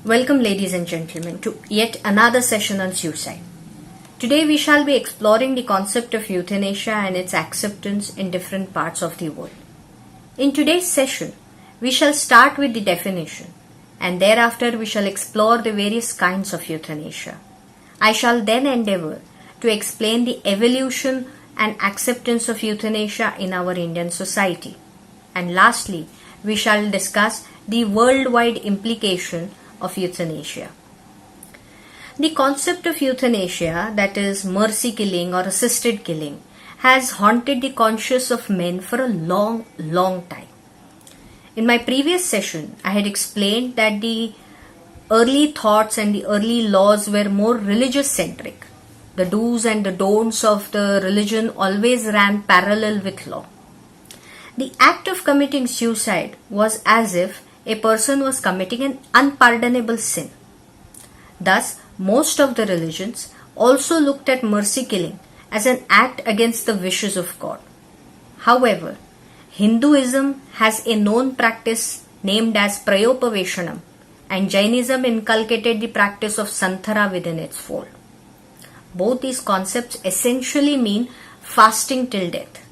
Welcome, ladies and gentlemen, to yet another session on suicide. Today we shall be exploring the concept of euthanasia and its acceptance in different parts of the world. In today's session, we shall start with the definition, and thereafter we shall explore the various kinds of euthanasia. I shall then endeavor to explain the evolution and acceptance of euthanasia in our Indian society. And lastly, we shall discuss the worldwide implication of euthanasia. The concept of euthanasia, that is mercy killing or assisted killing, has haunted the conscience of men for a long time. In my previous session, I had explained that the early thoughts and the early laws were more religious centric. The do's and the don'ts of the religion always ran parallel with law. The act of committing suicide was as if a person was committing an unpardonable sin. Thus, most of the religions also looked at mercy killing as an act against the wishes of God. However, Hinduism has a known practice named as Prayopaveshanam, and Jainism inculcated the practice of Santhara within its fold. Both these concepts essentially mean fasting till death.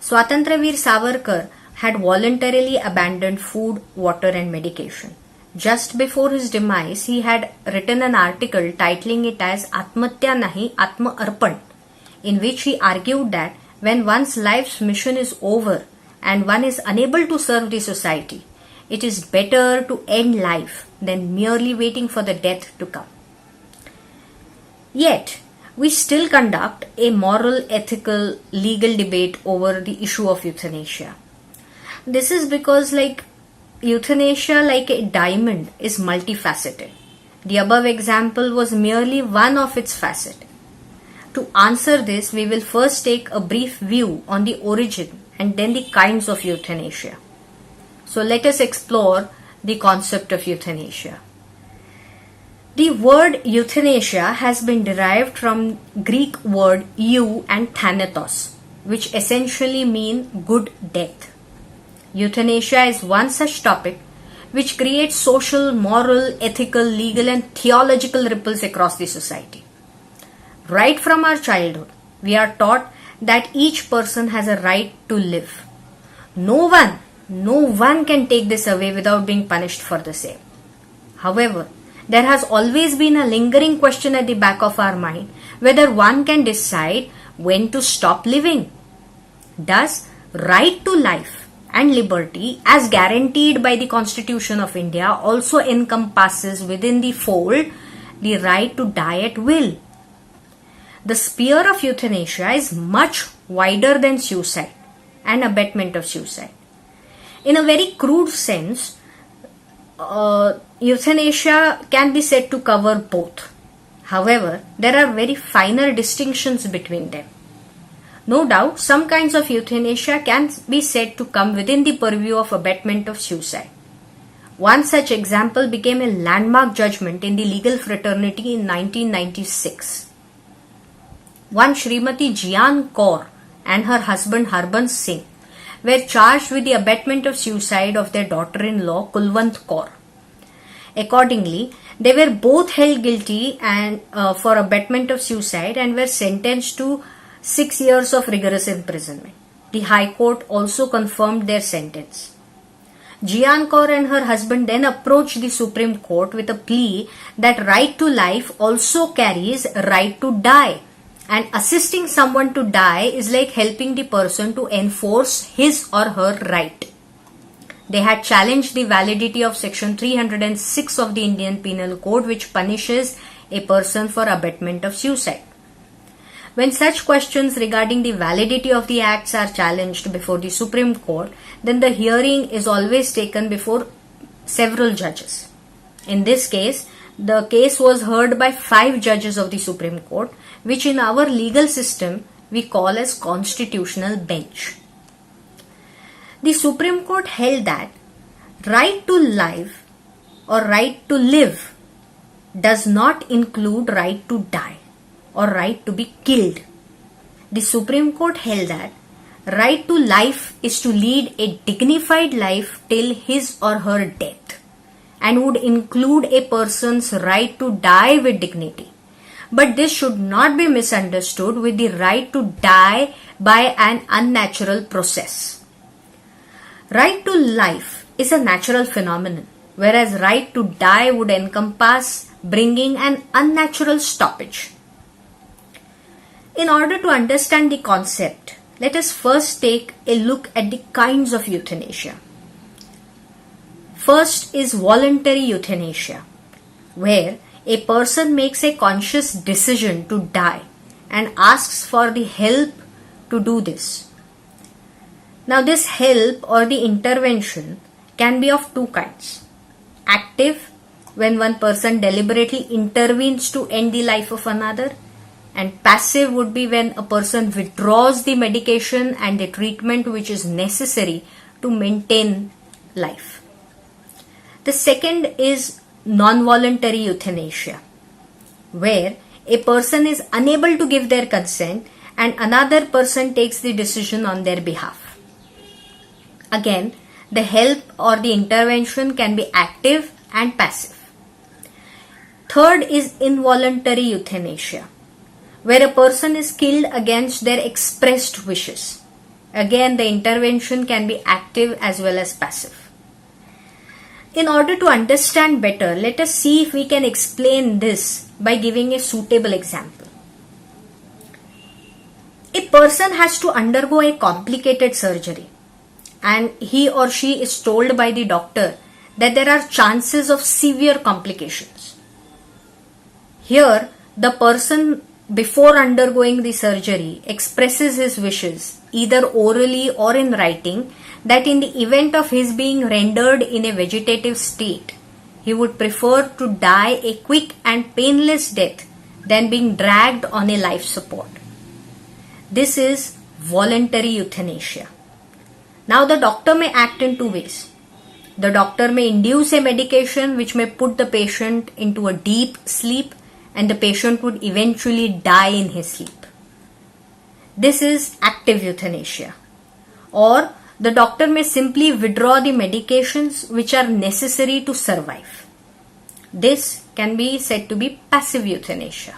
Swatantraveer Savarkar had voluntarily abandoned food, water and medication. Just before his demise, he had written an article titling it as Atmatya Nahi Atma Arpan, in which he argued that when one's life's mission is over and one is unable to serve the society, it is better to end life than merely waiting for the death to come. Yet, we still conduct a moral, ethical, legal debate over the issue of euthanasia. This is because euthanasia, like a diamond, is multifaceted. The above example was merely one of its facets. To answer this, we will first take a brief view on the origin and then the kinds of euthanasia. So let us explore the concept of euthanasia. The word euthanasia has been derived from Greek word eu and thanatos, which essentially mean good death. Euthanasia is one such topic which creates social, moral, ethical, legal and theological ripples across the society. Right from our childhood, we are taught that each person has a right to live. No one can take this away without being punished for the same. However, there has always been a lingering question at the back of our mind whether one can decide when to stop living. Does right to life and liberty, as guaranteed by the Constitution of India, also encompasses within the fold the right to die at will? The sphere of euthanasia is much wider than suicide and abetment of suicide. In a very crude sense, euthanasia can be said to cover both. However, there are very finer distinctions between them. No doubt, some kinds of euthanasia can be said to come within the purview of abetment of suicide. One such example became a landmark judgment in the legal fraternity in 1996. One Srimati Jian Kaur and her husband Harbans Singh were charged with the abetment of suicide of their daughter-in-law Kulwant Kaur. Accordingly, they were both held guilty for abetment of suicide and were sentenced to 6 years of rigorous imprisonment. The High Court also confirmed their sentence. Jian Kaur and her husband then approached the Supreme Court with a plea that right to life also carries right to die, and assisting someone to die is like helping the person to enforce his or her right. They had challenged the validity of Section 306 of the Indian Penal Code, which punishes a person for abetment of suicide. When such questions regarding the validity of the acts are challenged before the Supreme Court, then the hearing is always taken before several judges. In this case, the case was heard by 5 judges of the Supreme Court, which in our legal system we call as constitutional bench. The Supreme Court held that right to life or right to live does not include right to die or right to be killed. The Supreme Court held that right to life is to lead a dignified life till his or her death, and would include a person's right to die with dignity. But this should not be misunderstood with the right to die by an unnatural process. Right to life is a natural phenomenon, whereas right to die would encompass bringing an unnatural stoppage. In order to understand the concept, let us first take a look at the kinds of euthanasia. First is voluntary euthanasia, where a person makes a conscious decision to die and asks for the help to do this. Now, this help or the intervention can be of two kinds. Active, when one person deliberately intervenes to end the life of another, and passive would be when a person withdraws the medication and the treatment which is necessary to maintain life. The second is non-voluntary euthanasia, where a person is unable to give their consent and another person takes the decision on their behalf. Again, the help or the intervention can be active and passive. Third is involuntary euthanasia, where a person is killed against their expressed wishes. Again, the intervention can be active as well as passive. In order to understand better, let us see if we can explain this by giving a suitable example. A person has to undergo a complicated surgery, and he or she is told by the doctor that there are chances of severe complications. Here, the person before undergoing the surgery expresses his wishes either orally or in writing that in the event of his being rendered in a vegetative state, he would prefer to die a quick and painless death than being dragged on a life support. This is voluntary euthanasia. Now, the doctor may act in two ways. The doctor may induce a medication which may put the patient into a deep sleep, and the patient would eventually die in his sleep. This is active euthanasia. Or the doctor may simply withdraw the medications which are necessary to survive. This can be said to be passive euthanasia.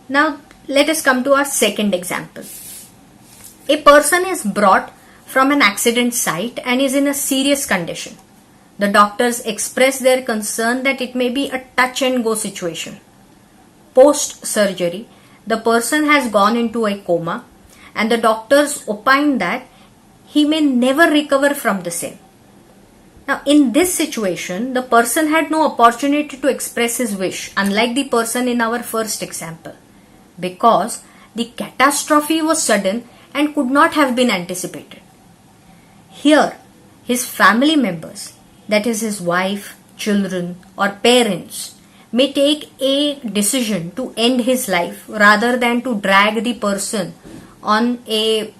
Now, let us come to our second example. A person is brought from an accident site and is in a serious condition. The doctors express their concern that it may be a touch and go situation. Post surgery, the person has gone into a coma and the doctors opine that he may never recover from the same. Now, in this situation, the person had no opportunity to express his wish, unlike the person in our first example, because the catastrophe was sudden and could not have been anticipated. Here, his family members, that is his wife, children or parents, may take a decision to end his life rather than to drag the person on a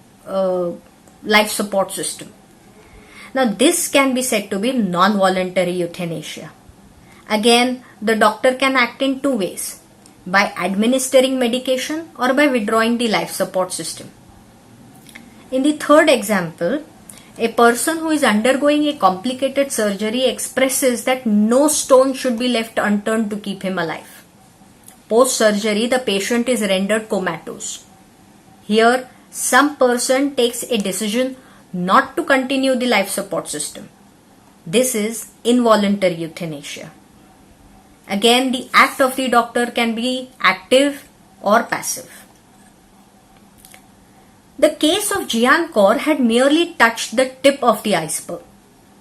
life support system. Now, this can be said to be non-voluntary euthanasia. Again, the doctor can act in two ways, by administering medication or by withdrawing the life support system. In the third example, a person who is undergoing a complicated surgery expresses that no stone should be left unturned to keep him alive. Post-surgery, the patient is rendered comatose. Here, some person takes a decision not to continue the life support system. This is involuntary euthanasia. Again, the act of the doctor can be active or passive. The case of Jian Kaur had merely touched the tip of the iceberg,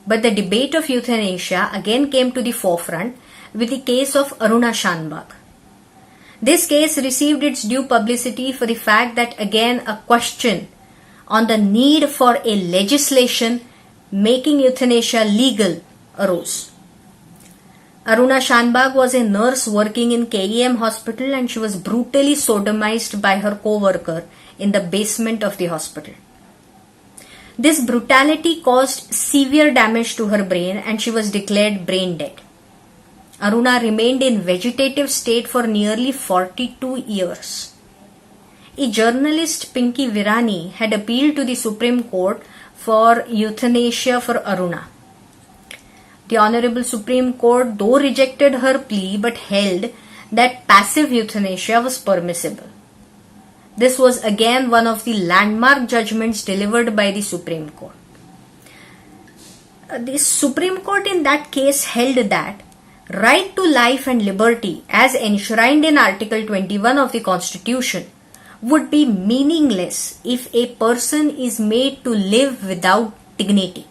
but the debate of euthanasia again came to the forefront with the case of Aruna Shanbag. This case received its due publicity for the fact that again a question on the need for a legislation making euthanasia legal arose. Aruna Shanbag was a nurse working in KEM hospital and she was brutally sodomized by her co-worker in the basement of the hospital. This brutality caused severe damage to her brain and she was declared brain dead. Aruna remained in vegetative state for nearly 42 years. A journalist, Pinky Virani, had appealed to the Supreme Court for euthanasia for Aruna. The Honorable Supreme Court though rejected her plea but held that passive euthanasia was permissible. This was again one of the landmark judgments delivered by the Supreme Court. The Supreme Court in that case held that right to life and liberty as enshrined in Article 21 of the Constitution would be meaningless if a person is made to live without dignity.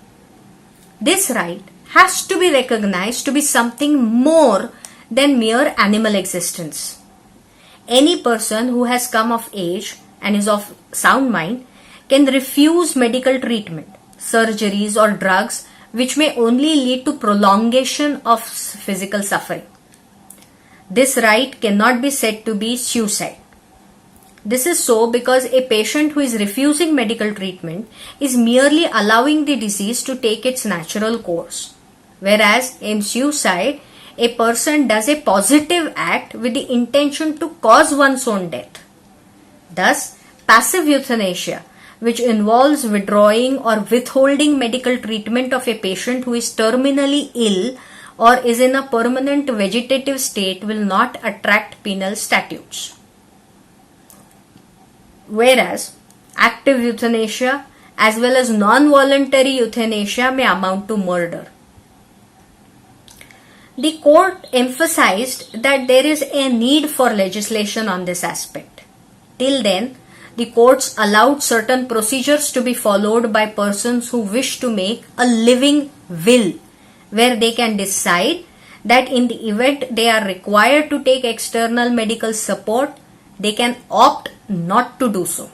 This right has to be recognized to be something more than mere animal existence. Any person who has come of age and is of sound mind can refuse medical treatment, surgeries or drugs which may only lead to prolongation of physical suffering. This right cannot be said to be suicide. This is so because a patient who is refusing medical treatment is merely allowing the disease to take its natural course. Whereas in suicide, a person does a positive act with the intention to cause one's own death. Thus, passive euthanasia, which involves withdrawing or withholding medical treatment of a patient who is terminally ill or is in a permanent vegetative state, will not attract penal statutes. Whereas, active euthanasia as well as non-voluntary euthanasia may amount to murder. The court emphasized that there is a need for legislation on this aspect. Till then, the courts allowed certain procedures to be followed by persons who wish to make a living will, where they can decide that in the event they are required to take external medical support, they can opt not to do so.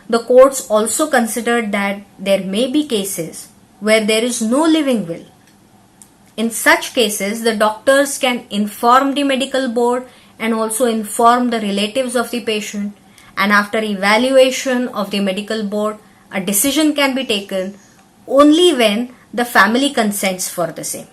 The courts also considered that there may be cases where there is no living will. In such cases, the doctors can inform the medical board and also inform the relatives of the patient, and after evaluation of the medical board, a decision can be taken only when the family consents for the same.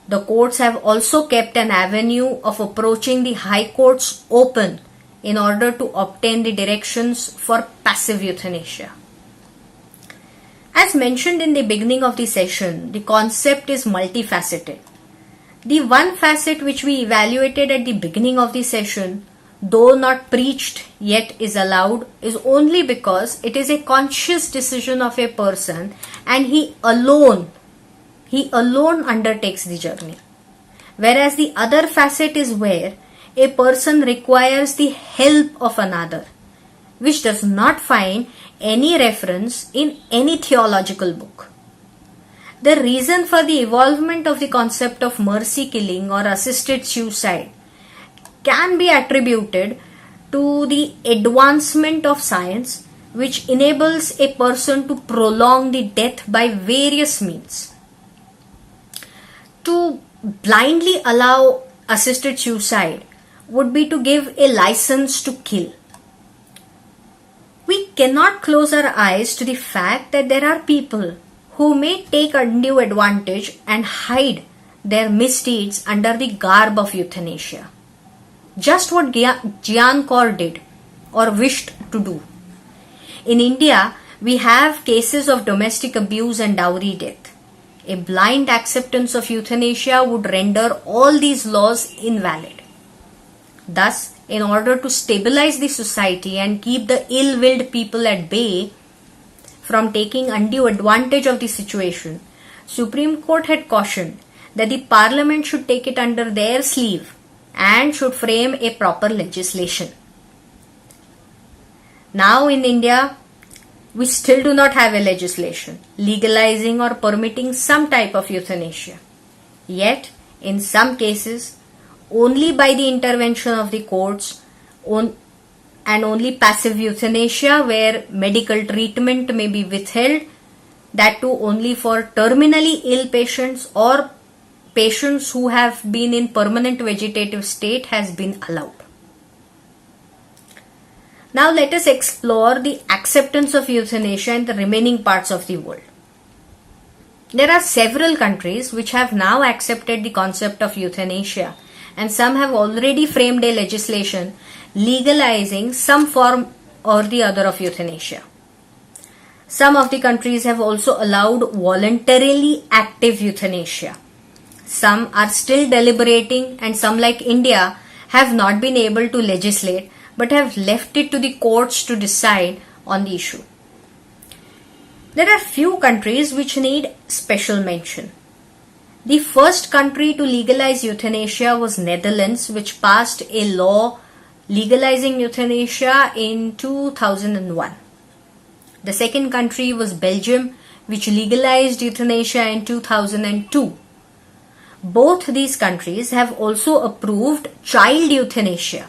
The courts have also kept an avenue of approaching the high courts open in order to obtain the directions for passive euthanasia. As mentioned in the beginning of the session, the concept is multifaceted. The one facet which we evaluated at the beginning of the session, though not preached yet is allowed, is only because it is a conscious decision of a person and he alone undertakes the journey. Whereas the other facet is where a person requires the help of another, which does not find any reference in any theological book. The reason for the evolvement of the concept of mercy killing or assisted suicide can be attributed to the advancement of science, which enables a person to prolong the death by various means. To blindly allow assisted suicide would be to give a license to kill. We cannot close our eyes to the fact that there are people who may take undue advantage and hide their misdeeds under the garb of euthanasia. Just what Gian Kaur did or wished to do. In India, we have cases of domestic abuse and dowry death. A blind acceptance of euthanasia would render all these laws invalid. Thus, in order to stabilize the society and keep the ill-willed people at bay from taking undue advantage of the situation, Supreme Court had cautioned that the Parliament should take it under their sleeve and should frame a proper legislation. Now in India, we still do not have a legislation legalizing or permitting some type of euthanasia. Yet, in some cases, only by the intervention of the courts and only passive euthanasia where medical treatment may be withheld, that too only for terminally ill patients or patients who have been in permanent vegetative state, has been allowed. Now let us explore the acceptance of euthanasia in the remaining parts of the world. There are several countries which have now accepted the concept of euthanasia, and some have already framed a legislation legalizing some form or the other of euthanasia. Some of the countries have also allowed voluntarily active euthanasia. Some are still deliberating, and some, like India, have not been able to legislate but have left it to the courts to decide on the issue. There are few countries which need special mention. The first country to legalize euthanasia was Netherlands, which passed a law legalizing euthanasia in 2001. The second country was Belgium, which legalized euthanasia in 2002. Both these countries have also approved child euthanasia,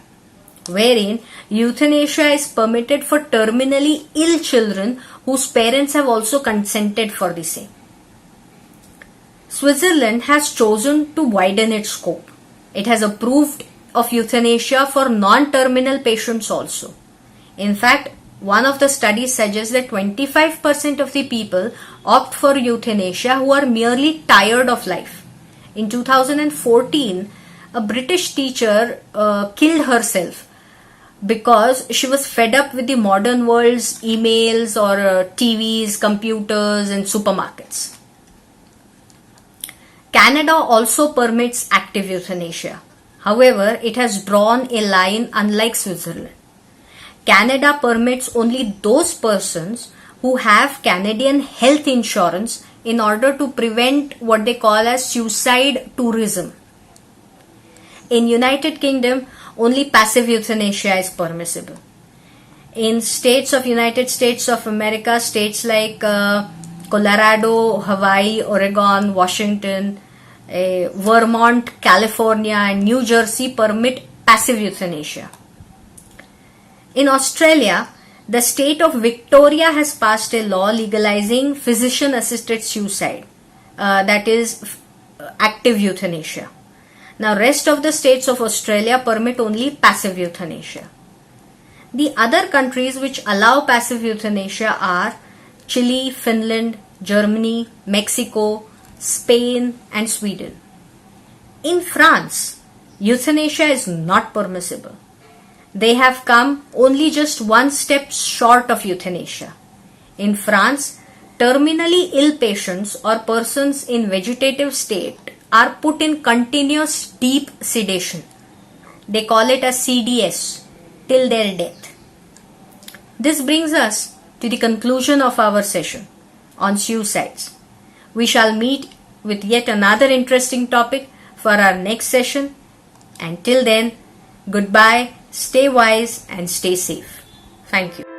wherein euthanasia is permitted for terminally ill children whose parents have also consented for the same. Switzerland has chosen to widen its scope. It has approved of euthanasia for non-terminal patients also. In fact, one of the studies suggests that 25% of the people opt for euthanasia who are merely tired of life. In 2014, a British teacher killed herself because she was fed up with the modern world's emails or TVs, computers and supermarkets. Canada also permits active euthanasia. However, it has drawn a line unlike Switzerland. Canada permits only those persons who have Canadian health insurance in order to prevent what they call as suicide tourism. In United Kingdom, only passive euthanasia is permissible. In states of United States of America, states like Colorado, Hawaii, Oregon, Washington, Vermont, California and New Jersey permit passive euthanasia. In Australia, the state of Victoria has passed a law legalizing physician-assisted suicide, that is active euthanasia. Now, rest of the states of Australia permit only passive euthanasia. The other countries which allow passive euthanasia are Chile, Finland, Germany, Mexico, Spain and Sweden. In France, euthanasia is not permissible. They have come only just one step short of euthanasia. In France, terminally ill patients or persons in vegetative state are put in continuous deep sedation. They call it a CDS till their death. This brings us to the conclusion of our session on suicides. We shall meet with yet another interesting topic for our next session. Until then, goodbye, stay wise and stay safe. Thank you.